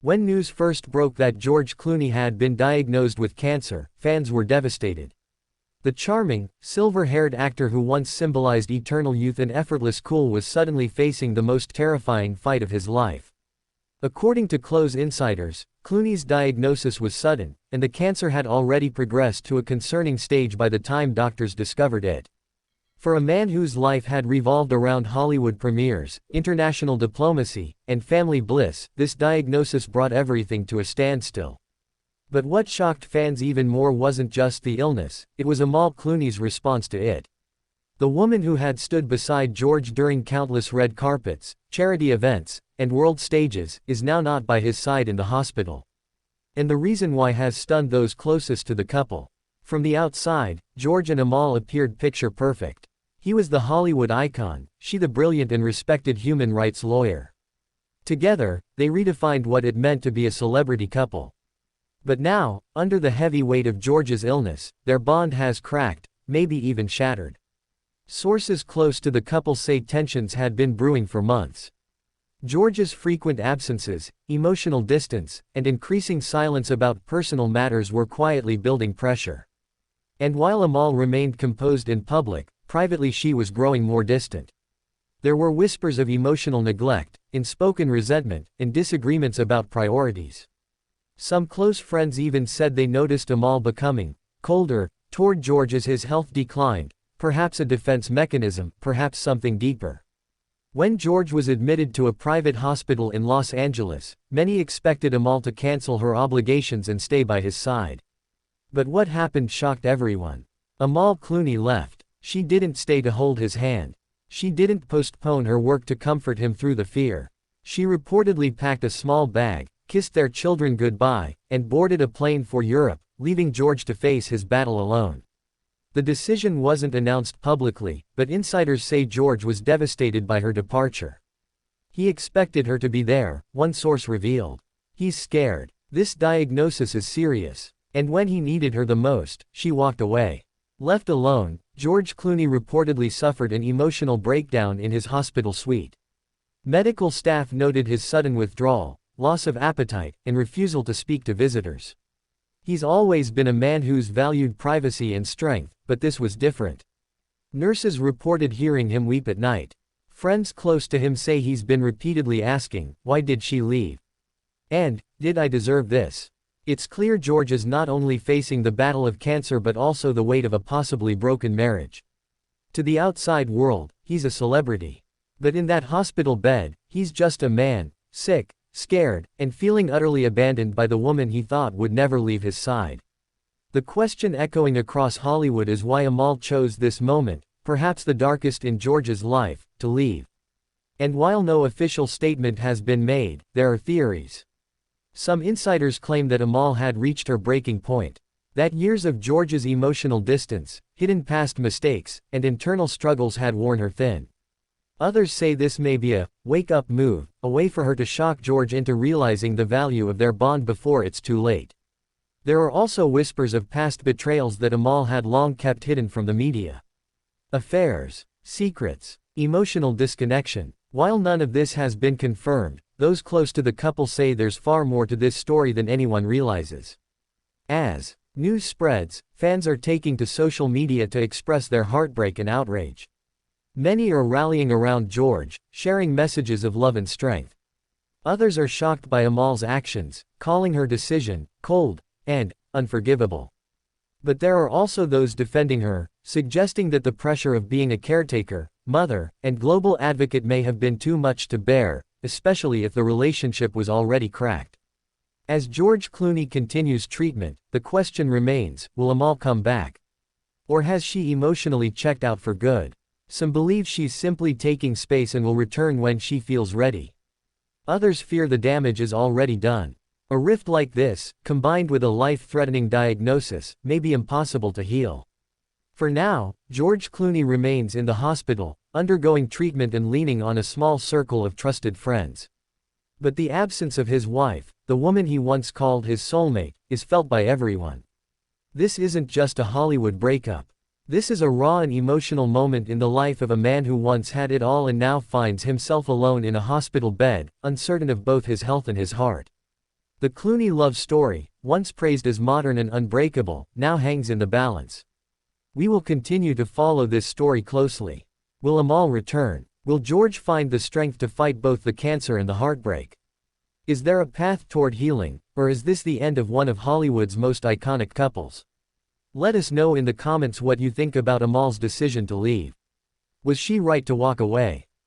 When news first broke that George Clooney had been diagnosed with cancer, fans were devastated. The charming, silver-haired actor who once symbolized eternal youth and effortless cool was suddenly facing the most terrifying fight of his life. According to close insiders, Clooney's diagnosis was sudden, and the cancer had already progressed to a concerning stage by the time doctors discovered it. For a man whose life had revolved around Hollywood premieres, international diplomacy, and family bliss, this diagnosis brought everything to a standstill. But what shocked fans even more wasn't just the illness, it was Amal Clooney's response to it. The woman who had stood beside George during countless red carpets, charity events, and world stages, is now not by his side in the hospital. And the reason why has stunned those closest to the couple. From the outside, George and Amal appeared picture perfect. He was the Hollywood icon, she the brilliant and respected human rights lawyer. Together, they redefined what it meant to be a celebrity couple. But now, under the heavy weight of George's illness, their bond has cracked, maybe even shattered. Sources close to the couple say tensions had been brewing for months. George's frequent absences, emotional distance, and increasing silence about personal matters were quietly building pressure. And while Amal remained composed in public, privately she was growing more distant. There were whispers of emotional neglect, unspoken resentment, and disagreements about priorities. Some close friends even said they noticed Amal becoming colder toward George as his health declined, perhaps a defense mechanism, perhaps something deeper. When George was admitted to a private hospital in Los Angeles, many expected Amal to cancel her obligations and stay by his side. But what happened shocked everyone. Amal Clooney left. She didn't stay to hold his hand. She didn't postpone her work to comfort him through the fear. She reportedly packed a small bag, kissed their children goodbye, and boarded a plane for Europe, leaving George to face his battle alone. The decision wasn't announced publicly, but insiders say George was devastated by her departure. He expected her to be there, one source revealed. He's scared. This diagnosis is serious. And when he needed her the most, she walked away. Left alone, George Clooney reportedly suffered an emotional breakdown in his hospital suite. Medical staff noted his sudden withdrawal, loss of appetite, and refusal to speak to visitors. He's always been a man who's valued privacy and strength, but this was different. Nurses reported hearing him weep at night. Friends close to him say he's been repeatedly asking, "Why did she leave?" And, "Did I deserve this?" It's clear George is not only facing the battle of cancer but also the weight of a possibly broken marriage. To the outside world, he's a celebrity. But in that hospital bed, he's just a man, sick, scared, and feeling utterly abandoned by the woman he thought would never leave his side. The question echoing across Hollywood is why Amal chose this moment, perhaps the darkest in George's life, to leave. And while no official statement has been made, there are theories. Some insiders claim that Amal had reached her breaking point. That years of George's emotional distance, hidden past mistakes, and internal struggles had worn her thin. Others say this may be a wake-up move, a way for her to shock George into realizing the value of their bond before it's too late. There are also whispers of past betrayals that Amal had long kept hidden from the media. Affairs, secrets, emotional disconnection. While none of this has been confirmed, those close to the couple say there's far more to this story than anyone realizes. As news spreads, fans are taking to social media to express their heartbreak and outrage. Many are rallying around George, sharing messages of love and strength. Others are shocked by Amal's actions, calling her decision cold and unforgivable. But there are also those defending her, suggesting that the pressure of being a caretaker, mother, and global advocate may have been too much to bear, especially if the relationship was already cracked. As George Clooney continues treatment, the question remains, will Amal come back? Or has she emotionally checked out for good? Some believe she's simply taking space and will return when she feels ready. Others fear the damage is already done. A rift like this, combined with a life-threatening diagnosis, may be impossible to heal. For now, George Clooney remains in the hospital, undergoing treatment and leaning on a small circle of trusted friends. But the absence of his wife, the woman he once called his soulmate, is felt by everyone. This isn't just a Hollywood breakup. This is a raw and emotional moment in the life of a man who once had it all and now finds himself alone in a hospital bed, uncertain of both his health and his heart. The Clooney love story, once praised as modern and unbreakable, now hangs in the balance. We will continue to follow this story closely. Will Amal return? Will George find the strength to fight both the cancer and the heartbreak? Is there a path toward healing, or is this the end of one of Hollywood's most iconic couples? Let us know in the comments what you think about Amal's decision to leave. Was she right to walk away?